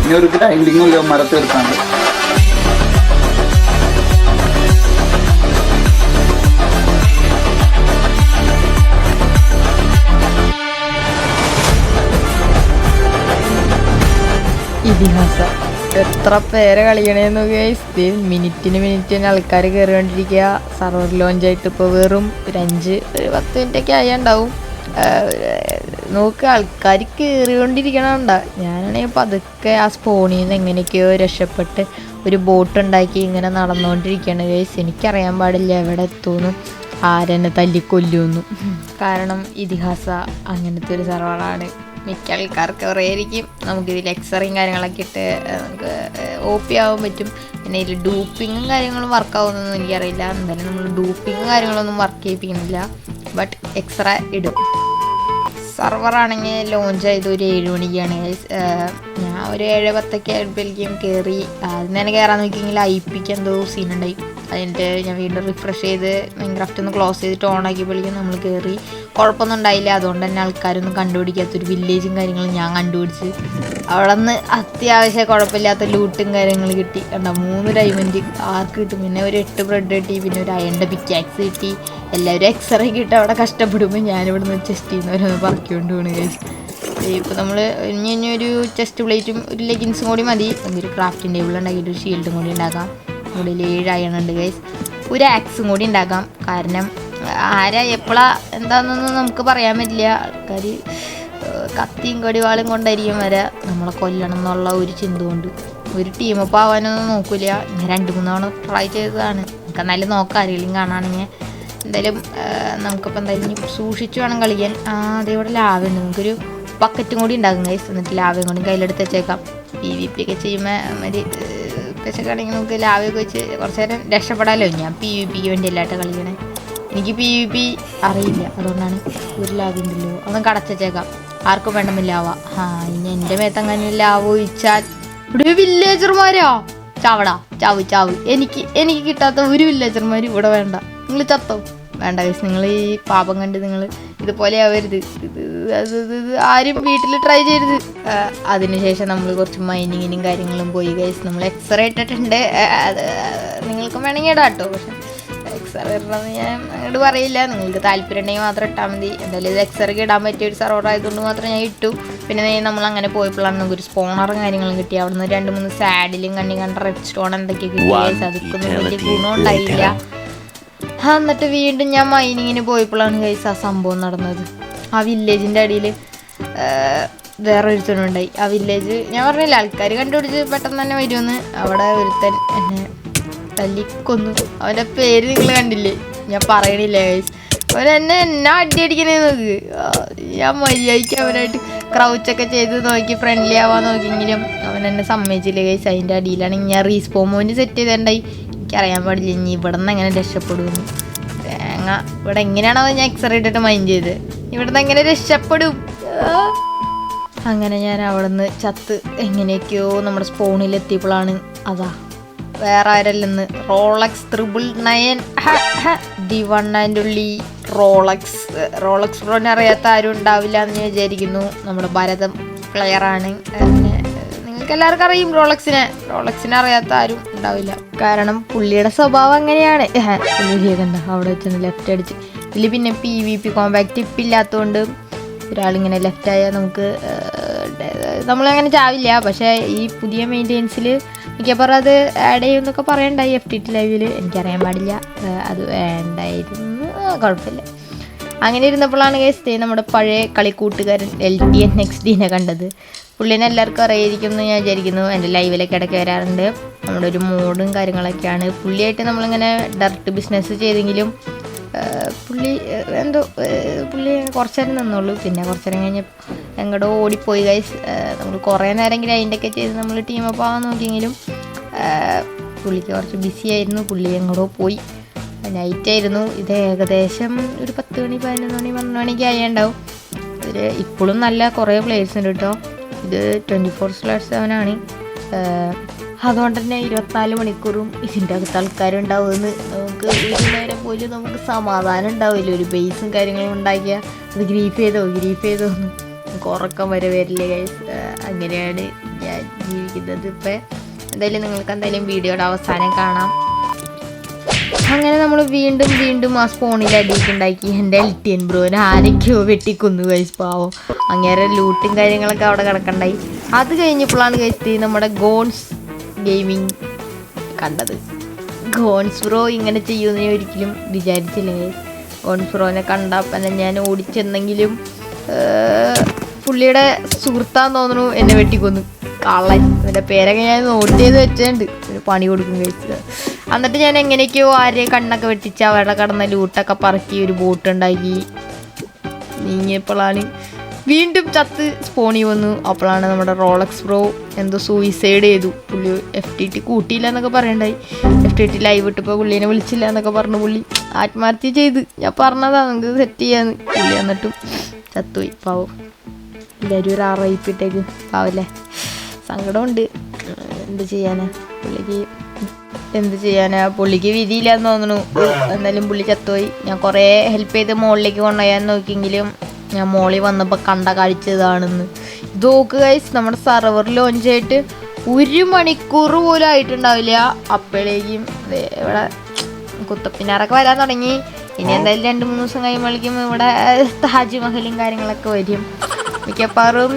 ഇനി ഒരു ടൈലിങ്ങും മരത്തെടുക്കാണ്. ഇതിഹാസ എത്ര പേരെ കളിക്കണേന്ന് ഗൈസ്. മിനിറ്റിന് ആൾക്കാർ കയറിക്കൊണ്ടിരിക്കുക. സർവർ ലോഞ്ചായിട്ട് ഇപ്പോൾ വെറും ഒരു 10 മിനിറ്റൊക്കെ ആയുണ്ടാവും. നോക്ക് ആൾക്കാർ കയറിക്കൊണ്ടിരിക്കണണ്ട. ഞാനാണെങ്കിൽ പതുക്കെ ആ സ്പോണിൽ നിന്ന് എങ്ങനെയൊക്കെയോ രക്ഷപ്പെട്ട് ഒരു ബോട്ട് ഉണ്ടാക്കി ഇങ്ങനെ നടന്നുകൊണ്ടിരിക്കുകയാണ് ഗൈസ്. എനിക്കറിയാൻ പാടില്ല എവിടെ എത്തുമെന്നും ആരെന്നെ തല്ലിക്കൊല്ലുമെന്നും. കാരണം ഇതിഹാസ അങ്ങനത്തെ ഒരു സർവറാണ്. മിക്ക ആൾക്കാർക്ക് അറിയായിരിക്കും. നമുക്കിതിൽ എക്സറയും കാര്യങ്ങളൊക്കെ ഇട്ട് നമുക്ക് OP ആവാൻ പറ്റും. പിന്നെ ഇതിൽ ഡൂപ്പിങ്ങും കാര്യങ്ങളും വർക്കാവുന്നൊന്നും എനിക്കറിയില്ല. എന്തായാലും നമ്മൾ ഡൂപ്പിങ്ങും കാര്യങ്ങളൊന്നും വർക്ക് ചെയ്യിപ്പിക്കുന്നില്ല. ബട്ട് എക്സ്ട്രാ ഇടും. സർവറാണെങ്കിൽ ലോഞ്ച് ചെയ്ത് ഒരു 7 മണിക്കാണ്. ഞാൻ ഒരു 7:10 ആയപ്പോഴേക്കും കയറി. അതിന് തന്നെ കയറാൻ നോക്കിയെങ്കിൽ IPക്ക് എന്തോ സീനുണ്ടായി. അതിൻ്റെ ഞാൻ വീണ്ടും റിഫ്രഷ് ചെയ്ത് മൈൻക്രാഫ്റ്റ് ഒന്ന് ക്ലോസ് ചെയ്തിട്ട് ഓണാക്കിയപ്പോഴേക്കും നമ്മൾ കയറി. കുഴപ്പമൊന്നും ഉണ്ടായില്ല. അതുകൊണ്ട് തന്നെ ആൾക്കാരൊന്നും കണ്ടുപിടിക്കാത്തൊരു വില്ലേജും കാര്യങ്ങളും ഞാൻ കണ്ടുപിടിച്ച് അവിടെ നിന്ന് അത്യാവശ്യം കുഴപ്പമില്ലാത്ത ലൂട്ടും കാര്യങ്ങൾ കിട്ടി. കണ്ട 3 ഡയമണ്ട് ആർക്ക് കിട്ടും. പിന്നെ ഒരു 8 ബ്രെഡ് കിട്ടി. പിന്നെ ഒരു അയണിൻ്റെ പിക്കാക്സ് കിട്ടി. എല്ലാവരും എക്സ്റേ കിട്ടി അവിടെ കഷ്ടപ്പെടുമ്പോൾ ഞാനിവിടുന്ന് ചെസ്റ്റ് ചെയ്യുന്നവരൊന്ന് പറക്കിക്കൊണ്ട് പോകണം കഴിച്ച്. ഇപ്പോൾ നമ്മൾ ഇനി ഒരു ചെസ്റ്റ് പ്ലേറ്റും ഒരു ലെഗിൻസും കൂടി മതി. ഒരു ക്രാഫ്റ്റിംഗ് ടേബിൾ ഉണ്ടാക്കിയിട്ട് ഒരു ഷീൽഡും കൂടി ഉണ്ടാക്കാം. ഇവിടെ 7 അയണുണ്ട് ഗൈസ്. ഒരു ആക്സും കൂടി ഉണ്ടാക്കാം. കാരണം ആരാ എപ്പോഴാ എന്താണെന്നൊന്നും നമുക്ക് പറയാൻ പറ്റില്ല. ആൾക്കാർ കത്തിയും കടിവാളും കൊണ്ടായിരിക്കും വരെ നമ്മളെ കൊല്ലണം എന്നുള്ള ഒരു ചിന്ത കൊണ്ട് ഒരു ടീമപ്പ് ആവാനൊന്നും നോക്കില്ല. ഞാൻ 2-3 തവണ ട്രൈ ചെയ്തതാണ്. നമുക്ക് എന്നാലും നോക്കാം. ആരെങ്കിലും കാണുകയാണെങ്കിൽ എന്തായാലും നമുക്കിപ്പോൾ എന്തായാലും സൂക്ഷിച്ച് വേണം കളിക്കാൻ. അതേപോലെ ലാവുണ്ട്. നമുക്കൊരു ബക്കറ്റും കൂടി ഉണ്ടാകും ഗൈസ്. എന്നിട്ട് ലാവയും കൂടി കയ്യിലെടുത്ത് വെച്ചേക്കാം. PvP ഒക്കെ ചെയ്യുമ്പോൾ മതി വെച്ചൊക്കെയാണെങ്കിൽ നമുക്ക് ലാവയൊക്കെ വെച്ച് കുറച്ച് നേരം രക്ഷപ്പെടാമല്ലോ. ഞാൻ PvPക്ക് വേണ്ടി അല്ലാട്ട് കളിക്കണേ. എനിക്ക് PvP അറിയില്ല. അതുകൊണ്ടാണ് ഒരു ലാവുണ്ടല്ലോ അതൊന്നും കടച്ചേക്കാം. ആർക്കും വേണ്ടമില്ലാവാ. ഇനി എൻ്റെ മേത്തങ്ങനെ ലാവ് ഒഴിച്ചാൽ ഇവിടെ വില്ലേജർമാരോ ചാവടാ ചാവ്. എനിക്ക് കിട്ടാത്ത ഒരു വില്ലേജർമാർ ഇവിടെ വേണ്ട. നിങ്ങൾ ചത്തോ വേണ്ട ഗൈസ്. നിങ്ങൾ ഈ പാപം കണ്ട് നിങ്ങൾ ഇതുപോലെ ആവരുത്. ഇത് ആരും വീട്ടിൽ ട്രൈ ചെയ്യരുത്. അതിനുശേഷം നമ്മൾ കുറച്ച് മൈനിങ്ങിനും കാര്യങ്ങളും പോയി ഗൈസ്. നമ്മൾ എക്സ്റേ ഇട്ടിട്ടുണ്ട്. അത് നിങ്ങൾക്കും വേണമെങ്കിൽ ഇടാം കേട്ടോ. പക്ഷെ എക്സ്റേ ഇടണമെന്ന് ഞാൻ അങ്ങോട്ട് പറയില്ല. നിങ്ങൾക്ക് താല്പര്യം ഉണ്ടെങ്കിൽ മാത്രം ഇട്ടാൽ മതി. എന്തായാലും ഇത് എക്സ്റേക്ക് ഇടാൻ പറ്റിയ ഒരു സർവർ ആയതുകൊണ്ട് മാത്രം ഞാൻ ഇട്ടു. പിന്നെ നമ്മൾ അങ്ങനെ പോയപ്പോഴാണ് നമുക്കൊരു സ്പോണറും കാര്യങ്ങളും കിട്ടി. അവിടെ നിന്ന് 2-3 സാഡിലും കണ്ട റെഡ് സ്റ്റോൺ എന്തൊക്കെ കിട്ടി ഗൈസ്. അതൊക്കൊന്നും വലിയ ഗുണം ഉണ്ടായില്ല. എന്നിട്ട് വീണ്ടും ഞാൻ മൈനിങ്ങിന് പോയപ്പോഴാണ് ഗൈസ് ആ സംഭവം നടന്നത്. ആ വില്ലേജിൻ്റെ അടിയിൽ വേറെ ഒരുത്തനുണ്ടായി. ആ വില്ലേജ് ഞാൻ പറഞ്ഞില്ല ആൾക്കാർ കണ്ടുപിടിച്ച് പെട്ടെന്ന് തന്നെ വരുമെന്ന്. അവിടെ ഒരുത്തൻ എന്നെ തല്ലിക്കൊന്നു. അവൻ്റെ പേര് നിങ്ങൾ കണ്ടില്ലേ? ഞാൻ പറയണില്ല ഗൈസ്. അവരെന്നെ അടിയടിക്കണേ നോക്ക്. ഞാൻ മര്യാദയ്ക്ക് അവനായിട്ട് ക്രൗച്ചൊക്കെ ചെയ്ത് നോക്കി ഫ്രണ്ട്ലി ആവാൻ നോക്കിയെങ്കിലും അവൻ എന്നെ സമ്മതിച്ചില്ല ഗൈസ്. അതിൻ്റെ അടിയിലാണെങ്കിൽ ഞാൻ റീസ്പോൺ പോയിന്റ് സെറ്റ് ചെയ്തിട്ടുണ്ടായി. എനിക്കറിയാൻ പാടില്ല ഇനി ഇവിടെ നിന്ന് എങ്ങനെ രക്ഷപ്പെടുമെന്ന്. തേങ്ങ ഇവിടെ എങ്ങനെയാണോ ഞാൻ എക്സ്റേ ഇട്ടിട്ട് മൈൻഡ് ചെയ്ത് ഇവിടെ നിന്ന് എങ്ങനെ രക്ഷപ്പെടും. അങ്ങനെ ഞാൻ അവിടെ നിന്ന് ചത്ത് എങ്ങനെയൊക്കെയോ നമ്മുടെ സ്പോണിലെത്തിയപ്പോഴാണ് അതാ വേറെ ആരല്ലെന്ന് റോളക്സ് 999 D1 റോളക്സ് ബ്രോനെ അറിയാത്ത ആരും ഉണ്ടാവില്ല എന്ന് ഞാൻ വിചാരിക്കുന്നു. നമ്മുടെ ഭരതം പ്ലെയറാണ്. നിങ്ങൾക്ക് എല്ലാവർക്കും അറിയും റോളക്സിനെ അറിയാത്ത ആരും ഉണ്ടാവില്ല. കാരണം പുള്ളിയുടെ സ്വഭാവം അങ്ങനെയാണ്. പുള്ളി കണ്ട അവിടെ വെച്ചൊന്ന് ലെഫ്റ്റ് അടിച്ച്. ഇതിൽ പിന്നെ PvP കോമ്പാക്റ്റ് ഇപ്പില്ലാത്തതുകൊണ്ട് ഒരാളിങ്ങനെ ലെഫ്റ്റായാൽ നമ്മളങ്ങനെ ചാവില്ല. പക്ഷേ ഈ പുതിയ മെയിൻ്റെനൻസിൽ മിക്കപ്പോഴും അത് ആഡ് ചെയ്യുമെന്നൊക്കെ പറയണ്ടായി FTT ലൈവിൽ. എനിക്കറിയാൻ പാടില്ല. അത് വേണ്ടായിരുന്നു. കുഴപ്പമില്ല. അങ്ങനെ ഇരുന്നപ്പോഴാണ് ഗൈസ് നമ്മുടെ പഴയ കളിക്കൂട്ടുകാരൻ LTN XD കണ്ടത്. പുള്ളിനെ എല്ലാവർക്കും അറിയായിരിക്കും എന്ന് ഞാൻ വിചാരിക്കുന്നു. എൻ്റെ ലൈവിലൊക്കെ ഇടയ്ക്ക് വരാറുണ്ട്. നമ്മുടെ ഒരു മോഡും കാര്യങ്ങളൊക്കെയാണ്. പുള്ളിയായിട്ട് നമ്മളിങ്ങനെ ഡയറക്റ്റ് ബിസിനസ് ചെയ്തെങ്കിലും പുള്ളി കുറച്ച് നേരം നിന്നുള്ളൂ. പിന്നെ കുറച്ച് നേരം കഴിഞ്ഞ് എങ്ങോട്ടോ ഓടിപ്പോയി ഗൈസ്. നമ്മൾ കുറേ നേരമെങ്കിലും അതിൻ്റെയൊക്കെ ചെയ്ത് നമ്മൾ ടീമപ്പ് ആവാൻ നോക്കിയെങ്കിലും പുള്ളിക്ക് കുറച്ച് ബിസി ആയിരുന്നു. പുള്ളി എങ്ങോട്ടോ പോയി. നൈറ്റായിരുന്നു. ഇത് ഏകദേശം ഒരു 10 മണി 11 മണി 12 മണിക്ക് ആയിട്ടുണ്ടാവും. ഇതിൽ ഇപ്പോഴും നല്ല കുറേ പ്ലേയേഴ്സ് ഉണ്ട് കേട്ടോ. ഇത് 24/7 അതുകൊണ്ട് തന്നെ 24 മണിക്കൂറും ഇതിൻ്റെ അകത്ത് ആൾക്കാരുണ്ടാവുമെന്ന് നമുക്ക് ഒരു നേരം പോലും നമുക്ക് സമാധാനം ഉണ്ടാവില്ല. ഒരു ബേസും കാര്യങ്ങളും ഉണ്ടാക്കിയാൽ അത് ഗ്രീഫ് ചെയ്തോ നമുക്ക് ഉറക്കം വരെ വരില്ല ഗൈസ്. അങ്ങനെയാണ് ഞാൻ ജീവിക്കുന്നത്. ഇപ്പം എന്തായാലും നിങ്ങൾക്ക് എന്തായാലും വീഡിയോയുടെ അവസാനം കാണാം. അങ്ങനെ നമ്മൾ വീണ്ടും ആ സ്പോണിൽ അടിയിട്ടുണ്ടാക്കി. എൻ്റെ LTN ബ്രോനെ ആരൊക്കെയോ വെട്ടിക്കൊന്നു ഗൈസ്, പാവം. അങ്ങനെ ലൂട്ടും കാര്യങ്ങളൊക്കെ അവിടെ കിടക്കണ്ടായി. അത് കഴിഞ്ഞപ്പോഴാണ് ഗൈസ് നമ്മുടെ ഗോൺസ് ഗെയിമിങ് കണ്ടത്. ഗോൺസ് ബ്രോ ഇങ്ങനെ ചെയ്യുമെന്ന് ഞാൻ ഒരിക്കലും വിചാരിച്ചില്ല ഗൈസ്. ഗോൺസ് ബ്രോനെ കണ്ടപ്പം ഞാൻ ഓടിച്ചെന്നെങ്കിലും പുള്ളിയുടെ സുഹൃത്താന്ന് തോന്നുന്നു എന്നെ വെട്ടിക്കൊന്നു. കള്ളൻ. എൻ്റെ പേരൊക്കെ ഞാൻ നോട്ട് ചെയ്ത് വെച്ചിട്ടുണ്ട്. ഒരു പണി കൊടുക്കും കഴിച്ചത്. എന്നിട്ട് ഞാൻ എങ്ങനെയൊക്കെയോ ആരെയും കണ്ണൊക്കെ വെട്ടിച്ച് അവിടെ കിടന്ന ലൂട്ടൊക്കെ പറക്കി ഒരു ബോട്ട് ഉണ്ടാക്കി നീങ്ങിയപ്പോഴാണ് വീണ്ടും ചത്ത് സ്പോണി വന്നു. അപ്പോഴാണ് നമ്മുടെ റോളക്സ് ബ്രോ എന്തോ സൂയിസൈഡ് ചെയ്തു. പുള്ളി FTT കൂട്ടിയില്ല എന്നൊക്കെ പറയണ്ടായി. FTT ലൈവ് ഇട്ടപ്പോൾ പുള്ളീനെ വിളിച്ചില്ല എന്നൊക്കെ പറഞ്ഞു പുള്ളി ആത്മഹത്യ ചെയ്ത്. ഞാൻ പറഞ്ഞതാ നമുക്ക് സെറ്റ് ചെയ്യാന്ന്. പുള്ളി എന്നിട്ടും ചത്തുപോയി. പാവം. എല്ലാവരും ഒരു RIP പാവല്ലേ. സങ്കടമുണ്ട്. എന്ത് ചെയ്യാനാ പുള്ളിക്ക് വിധിയില്ലാന്ന് തോന്നുന്നു. എന്നാലും പുള്ളി ചത്തുപോയി. ഞാൻ കുറേ ഹെൽപ്പ് ചെയ്ത് മുകളിലേക്ക് കൊണ്ടുപോയാൻ നോക്കിയെങ്കിലും ഞാൻ മോളിൽ വന്നപ്പോൾ കണ്ട കാഴ്ച ഇതാണെന്ന്. ഇത് നോക്ക് ഗൈസ്, നമ്മുടെ സർവർ ലോഞ്ച് ആയിട്ട് 1 മണിക്കൂർ പോലും ആയിട്ടുണ്ടാവില്ല. അപ്പോഴേക്കും ഇവിടെ കുത്തപ്പിനാറൊക്കെ വരാൻ തുടങ്ങി. ഇനി എന്തായാലും 2-3 ദിവസം കഴിയുമ്പോഴേക്കും ഇവിടെ താജ്മഹലും കാര്യങ്ങളൊക്കെ വരും. മിക്കപ്പാറും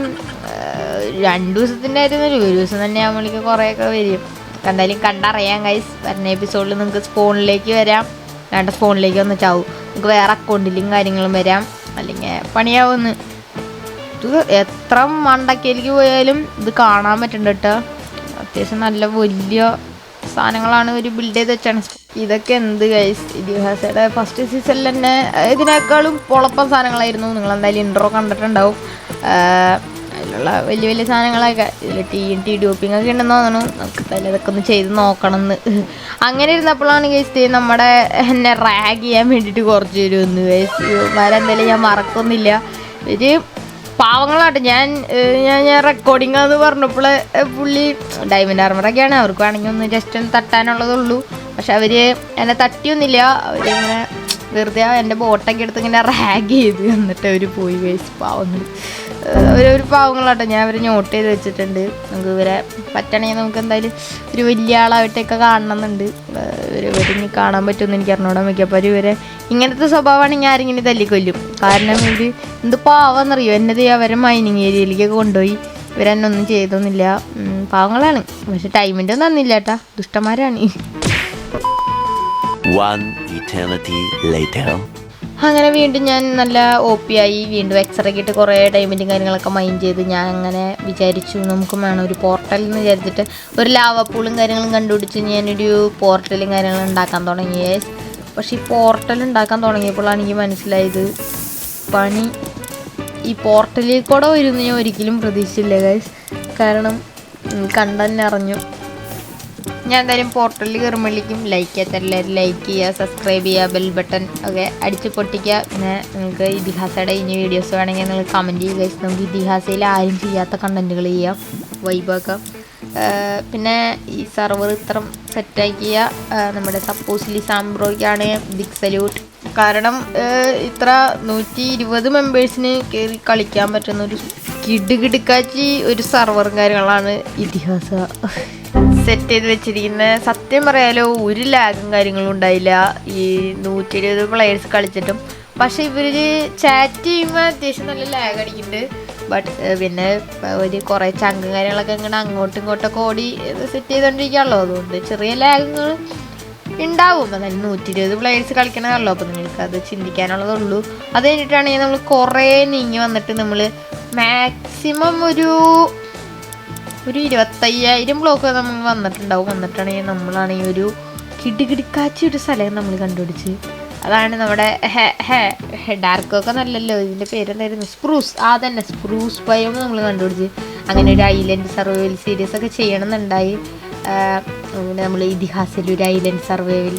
2 ദിവസത്തിൻ്റെ ആയിരുന്നല്ലോ, 1 ദിവസം തന്നെ ആകുമ്പോഴേക്കും കുറേയൊക്കെ വരും. എന്തായാലും കണ്ടറിയാം ഗൈസ്. വരുന്ന എപ്പിസോഡിൽ നിങ്ങൾക്ക് സ്പോണിലേക്ക് വരാം. വേണ്ട സ്പോണിലേക്ക് വന്ന് ചാവും. നിങ്ങൾക്ക് വേറെ അക്കൗണ്ടിലും കാര്യങ്ങളും വരാം. അല്ലെങ്കിൽ പണിയാവുമെന്ന്. ഇത് എത്ര മണ്ടക്കയിലേക്ക് പോയാലും ഇത് കാണാൻ പറ്റുന്നുണ്ട് കേട്ടോ. അത്യാവശ്യം നല്ല വലിയ സാധനങ്ങളാണ് ഒരു ബിൽഡ് ചെയ്ത് വെച്ചാണ്. ഇതൊക്കെ എന്ത് ഗൈസ്, ഇതിഹാസയുടെ ഫസ്റ്റ് സീസണിൽ തന്നെ ഇതിനേക്കാളും പൊളപ്പം സാധനങ്ങളായിരുന്നു. നിങ്ങളെന്തായാലും ഇൻട്രോ കണ്ടിട്ടുണ്ടാവും. അതിലുള്ള വലിയ സാധനങ്ങളൊക്കെ ഇതിൽ TNT ഡ്യൂപ്പിംഗ് ഒക്കെ ഉണ്ടെന്ന് തോന്നുന്നു. നമുക്ക് എന്തായാലും ഇതൊക്കെ ഒന്ന് ചെയ്ത് നോക്കണം എന്ന്. അങ്ങനെ ഇരുന്നപ്പോഴാണ് ഗൈസ് നമ്മുടെ എന്നെ റാഗ് ചെയ്യാൻ വേണ്ടിയിട്ട് കുറച്ച് പേര് വന്നു ഗൈസ്. എന്തായാലും ഞാൻ മറക്കൊന്നുമില്ല. ഒരു പാവങ്ങളാട്ടെ. ഞാൻ റെക്കോർഡിംഗ് എന്ന് പറഞ്ഞപ്പോൾ പുള്ളി ഡയമണ്ട് ആർമറൊക്കെയാണ്. അവർക്ക് വേണമെങ്കിൽ ഒന്ന് ജസ്റ്റ് ഒന്ന് തട്ടാനുള്ളതുള്ളൂ. പക്ഷെ അവർ എന്നെ തട്ടിയൊന്നുമില്ല. അവരിങ്ങനെ വെറുതെ എൻ്റെ ബോട്ടൊക്കെ എടുത്ത് ഇങ്ങനെ റാഗ് ചെയ്ത് എന്നിട്ട് അവർ പോയി ഗൈസ്. പാവങ്ങൾ. ഒരു പാവങ്ങളാട്ടോ. ഞാൻ അവരെ നോട്ട് ചെയ്ത് വെച്ചിട്ടുണ്ട്. നമുക്ക് ഇവരെ പറ്റണമെങ്കിൽ നമുക്ക് എന്തായാലും ഒരു വലിയ ആളായിട്ടൊക്കെ കാണണമെന്നുണ്ട്. ഇവരിനി കാണാൻ പറ്റുമെന്ന് എനിക്ക് അറിഞ്ഞൂടാൻ മിക്കപ്പോൾ ഇവരെ ഇങ്ങനത്തെ സ്വഭാവമാണെങ്കിൽ ആരെങ്കിലും തല്ലിക്കൊല്ലും. കാരണം ഇത് എന്ത് പാവമെന്നറിയോ, എന്നത് അവരെ മൈനിങ് ഏരിയയിലേക്കൊക്കെ കൊണ്ടുപോയി. ഇവരെന്നെ ഒന്നും ചെയ്തൊന്നുമില്ല. പാവങ്ങളാണ്. പക്ഷെ ടൈമിൻ്റെ ഒന്നും തന്നില്ല കേട്ടാ. ദുഷ്ടന്മാരാണ്. അങ്ങനെ വീണ്ടും ഞാൻ നല്ല OP ആയി. വീണ്ടും എക്സ്റേ ഇട്ട് കുറേ ഡയമണ്ടും കാര്യങ്ങളൊക്കെ മൈൻഡ് ചെയ്ത് ഞാൻ അങ്ങനെ വിചാരിച്ചു നമുക്കും വേണം ഒരു പോർട്ടൽ എന്ന് വിചാരിച്ചിട്ട് ഒരു ലാവ പൂളും കാര്യങ്ങളും കണ്ടുപിടിച്ച് ഞാനൊരു പോർട്ടലും കാര്യങ്ങളും ഉണ്ടാക്കാൻ തുടങ്ങി. പക്ഷെ ഈ പോർട്ടൽ ഉണ്ടാക്കാൻ തുടങ്ങിയപ്പോഴാണ് എനിക്ക് മനസ്സിലായത് പണി ഈ പോർട്ടലിൽ കൂടെ വരുമെന്ന് ഞാൻ ഒരിക്കലും പ്രതീക്ഷിച്ചില്ല ഗൈസ്. കാരണം കണ്ടെന്നെ അറിഞ്ഞു. ഞാൻ എന്തായാലും പോർട്ടലിൽ കയറുമ്പോഴേക്കും ലൈക്ക് ചെയ്യാത്ത എല്ലാവരും ലൈക്ക് ചെയ്യുക, സബ്സ്ക്രൈബ് ചെയ്യുക, ബെൽ ബട്ടൺ ഒക്കെ അടിച്ച് പൊട്ടിക്കുക. പിന്നെ നിങ്ങൾക്ക് ഇതിഹാസയുടെ ഇനി വീഡിയോസ് വേണമെങ്കിൽ നിങ്ങൾ കമൻറ്റ് ചെയ്യുക ഗൈസ്. നമുക്ക് ഇതിഹാസയിൽ ആരും ചെയ്യാത്ത കണ്ടൻറ്റുകൾ ചെയ്യാം, വൈബാക്കാം. പിന്നെ ഈ സർവർ ഇത്ര സെറ്റാക്കിയ നമ്മുടെ സപ്പോസ്ലി സാംബ്രോയ്ക്കാണ് ബിഗ് സല്യൂട്ട്. കാരണം ഇത്ര 120 മെമ്പേഴ്സിന് കയറി കളിക്കാൻ പറ്റുന്ന ഒരു കിടുകിടുക്കാച്ചി ഒരു സർവറും കാര്യങ്ങളാണ് ഇതിഹാസ സെറ്റ് ചെയ്ത് വെച്ചിരിക്കുന്നത്. സത്യം പറയാലോ ഒരു ലാഗും കാര്യങ്ങളും ഉണ്ടായില്ല ഈ 120 പ്ലെയേഴ്സ് കളിച്ചിട്ടും. പക്ഷെ ഇവർ ചാറ്റ് ചെയ്യുമ്പോൾ അത്യാവശ്യം നല്ല ലാഗ് അടിക്കുന്നുണ്ട്. ബട്ട് പിന്നെ ഒരു കുറേ ചങ്കും കാര്യങ്ങളൊക്കെ ഇങ്ങനെ അങ്ങോട്ടും ഇങ്ങോട്ടൊക്കെ ഓടി സെറ്റ് ചെയ്തുകൊണ്ടിരിക്കുകയുള്ളൂ. അതുകൊണ്ട് ചെറിയ ലാഗുകൾ ഉണ്ടാവും. എന്നാലും 120 പ്ലെയേഴ്സ് കളിക്കണമല്ലോ. അപ്പോൾ നിങ്ങൾക്ക് അത് ചിന്തിക്കാനുള്ളതുള്ളൂ. അത് കഴിഞ്ഞിട്ടാണെങ്കിൽ നമ്മൾ കുറേ നീങ്ങി വന്നിട്ട് നമ്മൾ മാക്സിമം ഒരു 25,000 ബ്ലോക്ക് നമ്മൾ വന്നിട്ടുണ്ടാവും. വന്നിട്ടാണെങ്കിൽ നമ്മളാണെങ്കിൽ ഒരു കിടുകിടുക്കാച്ചി ഒരു സ്ഥലം നമ്മൾ കണ്ടുപിടിച്ച്. അതാണ് നമ്മുടെ ഡാർക്കൊക്കെ നല്ലല്ലോ, ഇതിൻ്റെ പേരെന്തായിരുന്നു, സ്പ്രൂസ്. തന്നെ സ്പ്രൂസ് ബയോം നമ്മൾ കണ്ടുപിടിച്ച്. അങ്ങനെ ഒരു ഐലൻഡ് സർവൈവൽ സീരീസ് ഒക്കെ ചെയ്യണമെന്നുണ്ടായി. അങ്ങനെ നമ്മൾ ഇതിഹാസത്തിൽ ഒരു ഐലൻഡ് സർവൈവൽ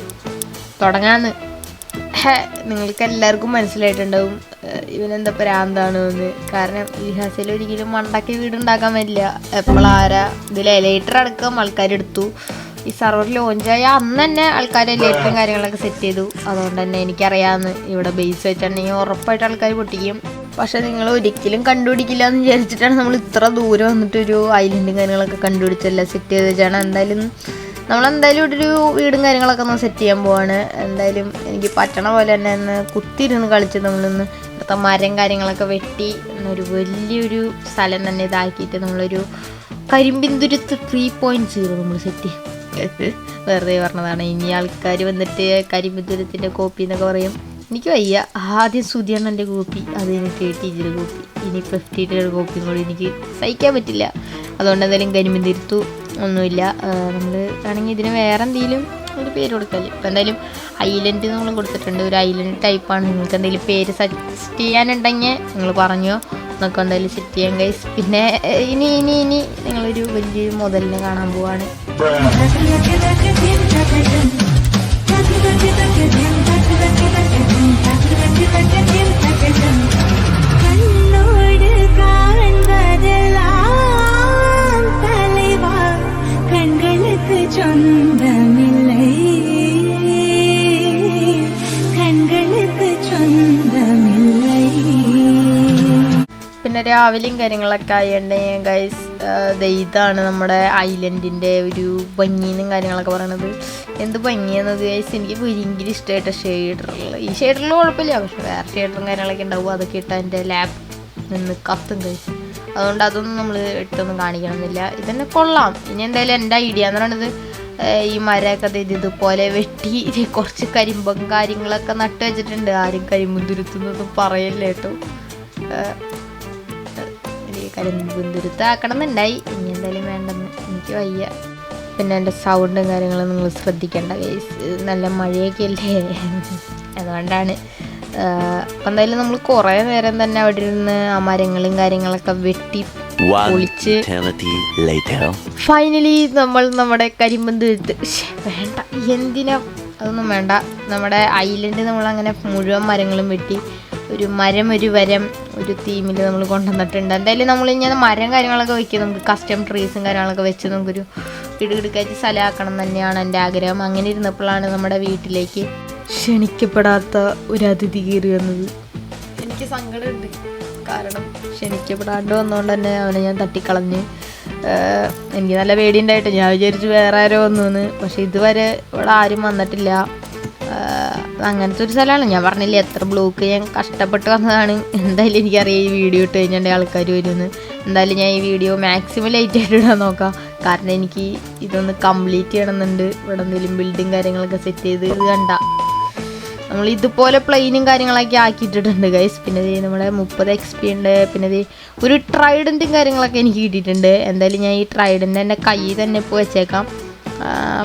തുടങ്ങാമെന്ന്. നിങ്ങൾക്ക് എല്ലാവർക്കും മനസ്സിലായിട്ടുണ്ടാവും ഇവനെന്താ പ്രാന്താണ് എന്ന്. കാരണം ഇതിഹാസത്തിൽ ഒരിക്കലും മണ്ടക്കി വീടുണ്ടാക്കാൻ പറ്റില്ല. എപ്പോഴാരാ ഇതിൽ എലൈറ്റർ അടക്കം ആൾക്കാരെടുത്തു. ഈ സർവർ ലോഞ്ചായ അന്ന് തന്നെ ആൾക്കാർ എലൈറ്ററും കാര്യങ്ങളൊക്കെ സെറ്റ് ചെയ്തു. അതുകൊണ്ട് തന്നെ എനിക്കറിയാമെന്ന് ഇവിടെ ബേസ് വെച്ചിട്ടുണ്ടെങ്കിൽ ഉറപ്പായിട്ട് ആൾക്കാർ പൊട്ടിക്കും. പക്ഷെ നിങ്ങൾ ഒരിക്കലും കണ്ടുപിടിക്കില്ല എന്ന് വിചാരിച്ചിട്ടാണ് നമ്മൾ ഇത്ര ദൂരം വന്നിട്ടൊരു ഐലൻഡും കാര്യങ്ങളൊക്കെ കണ്ടുപിടിച്ചല്ല സെറ്റ് ചെയ്ത് വെച്ചാണ്. എന്തായാലും നമ്മളെന്തായാലും ഇവിടെ ഒരു വീടും കാര്യങ്ങളൊക്കെ ഒന്ന് സെറ്റ് ചെയ്യാൻ പോവാണ്. എന്തായാലും എനിക്ക് പറ്റണ പോലെ തന്നെ ഒന്ന് കുത്തിയിരുന്ന് കളിച്ച് നമ്മളൊന്ന് ഇവിടുത്തെ മരം കാര്യങ്ങളൊക്കെ വെട്ടി എന്നൊരു വലിയൊരു സ്ഥലം തന്നെ ഇതാക്കിയിട്ട് നമ്മളൊരു കരിമ്പിന്തുരുത്ത് 3.0 നമ്മൾ സെറ്റ് ചെയ്യും. വെറുതെ പറഞ്ഞതാണ്. ഇനി ആൾക്കാർ വന്നിട്ട് കരിമ്പിന്തുരത്തിൻ്റെ കോപ്പി എന്നൊക്കെ പറയും. എനിക്ക് വയ്യ. ആദ്യം സുധിയണ്ണൻ്റെ കോപ്പി, അത് എനിക്ക് ടീച്ചറുടെ കോപ്പി, ഇനി 50 കോപ്പിയും കൂടി എനിക്ക് സഹിക്കാൻ പറ്റില്ല. അതുകൊണ്ട് എന്തായാലും കരിമ്പിന്തുരുത്തു ഒന്നുമില്ല. നമ്മൾ ആണെങ്കിൽ ഇതിന് വേറെ എന്തെങ്കിലും ഒരു പേര് കൊടുക്കാമല്ലോ. ഇപ്പം എന്തായാലും ഐലൻഡ് നമ്മൾ കൊടുത്തിട്ടുണ്ട്. ഒരു ഐലൻഡ് ടൈപ്പാണ്. നിങ്ങൾക്ക് എന്തെങ്കിലും പേര് സജസ്റ്റ് ചെയ്യാനുണ്ടെങ്കിൽ നിങ്ങൾ പറഞ്ഞോ, എന്നൊക്കെ എന്തായാലും സെറ്റ് ചെയ്യാം ഗൈസ്. പിന്നെ ഇനി ഇനി ഇനി നിങ്ങളൊരു വലിയൊരു മുതലിനെ കാണാൻ പോവാണ്. പിന്നെ രാവിലെയും കാര്യങ്ങളൊക്കെ ആയിട്ടുണ്ടെങ്കിൽ ഗൈസ് ഇതാണ് നമ്മുടെ ഐലൻഡിൻ്റെ ഒരു ഭംഗിയും കാര്യങ്ങളൊക്കെ പറയണത്. എന്ത് ഭംഗിയാണെന്നത് ഗൈസ്. എനിക്ക് ഭയങ്കര ഇഷ്ടമായിട്ട് ഷെയ്ഡറുകൾ. ഈ ഷെയ്ഡറിൽ കുഴപ്പമില്ല, പക്ഷെ വേറെ ഷെയ്ഡറും കാര്യങ്ങളൊക്കെ ഉണ്ടാവും. അതൊക്കെ ഇട്ട് എൻ്റെ ലാബ് നിന്ന് കത്തും ഗൈസ്. അതുകൊണ്ട് അതൊന്നും നമ്മൾ ഇട്ടൊന്നും കാണിക്കണമെന്നില്ല. ഇതന്നെ കൊള്ളാം. ഇനി എന്തായാലും എൻ്റെ ഐഡിയ എന്ന് പറയുന്നത് ഈ മരമൊക്കെ ഇതുപോലെ വെട്ടി കുറച്ച് കരിമ്പും കാര്യങ്ങളൊക്കെ നട്ട് വെച്ചിട്ടുണ്ട്. ആരും കരിമ്പുന്തുരുത്തുന്നൊന്നും പറയല്ലേ കേട്ടോ. കരിമ്പുന്തുരുത്താക്കണം എന്നുണ്ടായി. ഇനി എന്തായാലും വേണ്ടെന്ന്, എനിക്ക് വയ്യ. പിന്നെ എൻ്റെ സൗണ്ടും കാര്യങ്ങളും നിങ്ങൾ ശ്രദ്ധിക്കേണ്ട ഗൈസ്. നല്ല മഴയൊക്കെ അല്ലേ, അതുകൊണ്ടാണ്. അപ്പം എന്തായാലും നമ്മൾ കുറേ നേരം തന്നെ അവിടെ ഇരുന്ന് ആ മരങ്ങളും കാര്യങ്ങളൊക്കെ വെട്ടി പൊളിച്ച് ഫൈനലി നമ്മൾ നമ്മുടെ കരിമ്പുന്തുരുത്ത് വേണ്ട, എന്തിനാ അതൊന്നും വേണ്ട. നമ്മുടെ ഐലൻഡ് നമ്മളങ്ങനെ മുഴുവൻ മരങ്ങളും വെട്ടി ഒരു മരം ഒരു വരം ഒരു തീമിൽ നമ്മൾ കൊണ്ടുവന്നിട്ടുണ്ട്. എന്തായാലും നമ്മളിങ്ങനെ മരം കാര്യങ്ങളൊക്കെ വെക്കും. നമുക്ക് കസ്റ്റം ട്രീസും കാര്യങ്ങളൊക്കെ വെച്ച് നമുക്കൊരു ഇടുകിടുക്കായിട്ട് സ്ഥലമാക്കണം തന്നെയാണ് എൻ്റെ ആഗ്രഹം. അങ്ങനെ ഇരുന്നപ്പോഴാണ് നമ്മുടെ വീട്ടിലേക്ക് ക്ഷണിക്കപ്പെടാത്ത ഒരു അതിഥി കയറി വന്നത്. എനിക്ക് സങ്കടമുണ്ട്, കാരണം ക്ഷണിക്കപ്പെടാണ്ട് വന്നുകൊണ്ട് തന്നെ അവനെ ഞാൻ തട്ടിക്കളഞ്ഞ്. എനിക്ക് നല്ല പേടിയുണ്ടായിട്ട് ഞാൻ വിചാരിച്ചു വേറെ ആരോ വന്നു, പക്ഷെ ഇതുവരെ ഇവിടെ ആരും വന്നിട്ടില്ല. അങ്ങനത്തെ ഒരു സ്ഥലമാണ്. ഞാൻ പറഞ്ഞില്ലേ എത്ര ബ്ലോക്ക് ഞാൻ കഷ്ടപ്പെട്ട് വന്നതാണ്. എന്തായാലും എനിക്കറിയാം ഈ വീഡിയോ ഇട്ട് കഴിഞ്ഞാൽ ആൾക്കാർ വരുമെന്ന്. എന്തായാലും ഞാൻ ഈ വീഡിയോ മാക്സിമം ലൈറ്റ് ആയിട്ട് ഇടാൻ നോക്കാം, കാരണം എനിക്ക് ഇതൊന്ന് കംപ്ലീറ്റ് ചെയ്യണമെന്നുണ്ട്. ഇവിടെ എന്തെങ്കിലും ബിൽഡിങ് കാര്യങ്ങളൊക്കെ സെറ്റ് ചെയ്ത് ഇത് കണ്ട നമ്മൾ ഇതുപോലെ പ്ലെയിനും കാര്യങ്ങളൊക്കെ ആക്കിയിട്ടിട്ടുണ്ട് ഗൈസ്. പിന്നെ നമ്മുടെ 30 XP ഉണ്ട്. പിന്നെ ഒരു ട്രൈഡൻറ്റും കാര്യങ്ങളൊക്കെ എനിക്ക് കിട്ടിയിട്ടുണ്ട്. എന്തായാലും ഞാൻ ഈ ട്രൈഡൻ്റ് എൻ്റെ കയ്യിൽ തന്നെ ഇപ്പോൾ വെച്ചേക്കാം.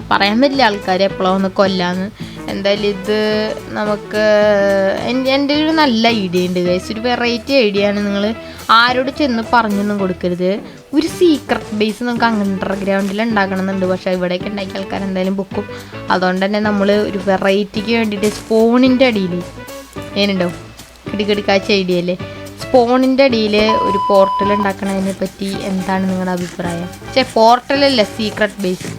പറയാൻ പറ്റില്ല ആൾക്കാരെ എപ്പോഴാണ് ഒന്ന് കൊല്ലാന്ന്. എന്തായാലും ഇത് നമുക്ക് എൻ്റെ ഒരു നല്ല ഐഡിയ ഉണ്ട് ഗൈസ്. ഒരു വെറൈറ്റി ഐഡിയ ആണ്. നിങ്ങൾ ആരോട് ചെന്ന് പറഞ്ഞൊന്നും കൊടുക്കരുത്. ഒരു സീക്രട്ട് ബേസ് നമുക്ക് അണ്ടർഗ്രൗണ്ടിൽ ഉണ്ടാക്കണമെന്നുണ്ട്, പക്ഷേ ഇവിടെയൊക്കെ ഉണ്ടാക്കിയ ആൾക്കാർ എന്തായാലും ബുക്കും. അതുകൊണ്ട് തന്നെ നമ്മൾ ഒരു വെറൈറ്റിക്ക് വേണ്ടിയിട്ട് സ്പോണിൻ്റെ അടിയിൽ ഏനുണ്ടോ കിടികിടിക്കാച്ച ഐഡിയ അല്ലേ, സ്പോണിൻ്റെ അടിയിൽ ഒരു പോർട്ടൽ ഉണ്ടാക്കണതിനെ പറ്റി എന്താണ് നിങ്ങളുടെ അഭിപ്രായം? പോർട്ടലല്ല, സീക്രട്ട് ബേസ്.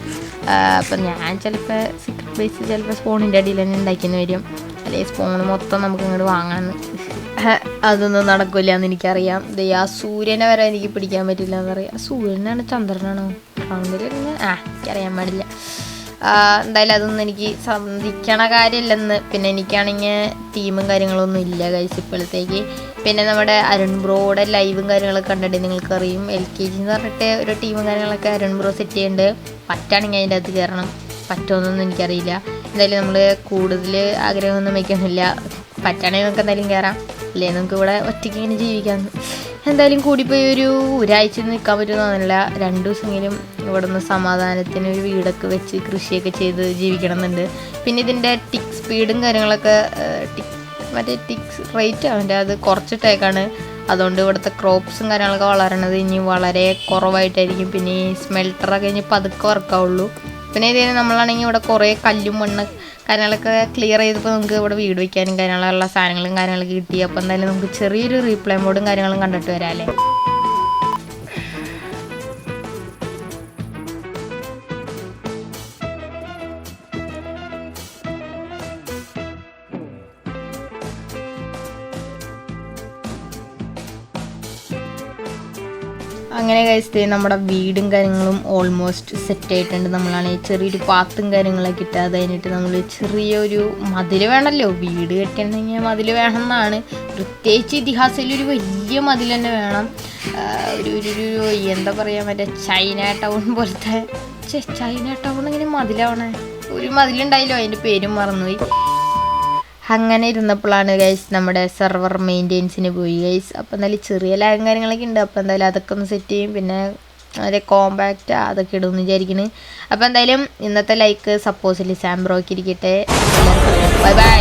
അപ്പം ഞാൻ ചിലപ്പോൾ സീക്രട്ട് ബേസ് ചിലപ്പോൾ സ്പോണിൻ്റെ അടിയിൽ തന്നെ ഉണ്ടാക്കിയെന്ന് വരും, അല്ലെങ്കിൽ സ്പോൺ മൊത്തം നമുക്ക് ഇങ്ങോട്ട് വാങ്ങാമെന്ന്. അതൊന്നും നടക്കില്ല എന്ന് എനിക്കറിയാം. ആ സൂര്യനെ വരെ എനിക്ക് പിടിക്കാൻ പറ്റില്ല എന്നറിയാം. സൂര്യനാണ് ചന്ദ്രനാണോ റൗണ്ടിൽ എനിക്കറിയാൻ പാടില്ല. എന്തായാലും അതൊന്നും എനിക്ക് സന്ധിക്കണ കാര്യമില്ലെന്ന്. പിന്നെ എനിക്കാണെങ്കിൽ ടീമും കാര്യങ്ങളൊന്നും ഇല്ല ഗൈസ് ഇപ്പോഴത്തേക്ക്. പിന്നെ നമ്മുടെ അരുൺ ബ്രോയുടെ ലൈവും കാര്യങ്ങളൊക്കെ കണ്ടിട്ട് നിങ്ങൾക്കറിയും. LKG എന്ന് പറഞ്ഞിട്ട് ഒരു ടീമും കാര്യങ്ങളൊക്കെ അരുൺ ബ്രോ സെറ്റ് ചെയ്യുന്നുണ്ട്. പറ്റുകയാണെങ്കിൽ അതിൻ്റെ അകത്ത് കയറണം, പറ്റുമെന്നൊന്നും എനിക്കറിയില്ല. എന്തായാലും നമ്മൾ കൂടുതൽ ആഗ്രഹമൊന്നും വയ്ക്കുന്നില്ല. പറ്റുകയാണെങ്കിൽ നമുക്ക് എന്തായാലും കയറാം, അല്ലേ നമുക്ക് ഇവിടെ ഒറ്റയ്ക്ക് ഇങ്ങനെ ജീവിക്കാമെന്ന്. എന്തായാലും കൂടിപ്പോയി ഒരാഴ്ച നിൽക്കാൻ പറ്റുമെന്നല്ല, 2 ദിവസമെങ്കിലും ഇവിടെ നിന്ന് സമാധാനത്തിന് ഒരു വീടൊക്കെ വെച്ച് കൃഷിയൊക്കെ ചെയ്ത് ജീവിക്കണം എന്നുണ്ട്. പിന്നെ ഇതിൻ്റെ ടിക്ക് സ്പീഡും കാര്യങ്ങളൊക്കെ മറ്റേ ടിക്സ് റേറ്റ് അവൻ്റെ അത് കുറച്ചിട്ടേക്കാണ്. അതുകൊണ്ട് ഇവിടുത്തെ ക്രോപ്സും കാര്യങ്ങളൊക്കെ വളരണത് ഇനി വളരെ കുറവായിട്ടായിരിക്കും. പിന്നെ ഈ സ്മെൽട്ടറൊക്കെ ഇനി പതുക്കെ വർക്കാവുള്ളൂ. പിന്നെ ഇതിന് നമ്മളാണെങ്കിൽ ഇവിടെ കുറേ കല്ലും മണ്ണ് കാര്യങ്ങളൊക്കെ ക്ലിയർ ചെയ്തപ്പോൾ നമുക്ക് ഇവിടെ വീട് വയ്ക്കാനും കാര്യങ്ങളുള്ള സാധനങ്ങളും കാര്യങ്ങളൊക്കെ കിട്ടി. അപ്പോൾ എന്തായാലും നമുക്ക് ചെറിയൊരു റീപ്ലേ മോഡും കാര്യങ്ങളും കണ്ടിട്ട് വരാം അല്ലേ. അങ്ങനെ കഴിച്ചിട്ട് നമ്മുടെ വീടും കാര്യങ്ങളും ഓൾമോസ്റ്റ് സെറ്റ് ആയിട്ടുണ്ട്. നമ്മളാണ് ചെറിയൊരു പാത്തും കാര്യങ്ങളൊക്കെ ഇട്ട് അത് കഴിഞ്ഞിട്ട് നമ്മൾ ചെറിയൊരു മതിൽ വേണമല്ലോ, വീട് കെട്ടിയിട്ടുണ്ടെങ്കിൽ മതിൽ വേണം എന്നാണ്. പ്രത്യേകിച്ച് ഇതിഹാസത്തിൽ ഒരു വലിയ മതിൽ തന്നെ വേണം. ഒരു എന്താ പറയുക, മറ്റേ ചൈന ടൗൺ പോലത്തെ. ചൈന ടൗൺ ഇങ്ങനെ മതിലാവണേ, ഒരു മതിലുണ്ടായില്ലോ, അതിൻ്റെ പേരും മറന്നുപോയി. അങ്ങനെ ഇരുന്നപ്പോഴാണ് ഗൈസ് നമ്മുടെ സെർവർ മെയിൻ്റെനൻസിന് പോയി ഗൈസ്. അപ്പോൾ എന്തായാലും ചെറിയ ലാഗും കാര്യങ്ങളൊക്കെ ഉണ്ട്. അപ്പോൾ എന്തായാലും അതൊക്കെ ഒന്ന് സെറ്റ് ചെയ്യും. പിന്നെ അതിൻ്റെ കോമ്പാക്റ്റ് അതൊക്കെ ഇടുമെന്ന് വിചാരിക്കുന്നു. അപ്പോൾ എന്തായാലും ഇന്നത്തെ ലൈക്ക് സപ്പോസിൽ സാംബ്രോക്ക് ഇരിക്കട്ടെ. Bye bye.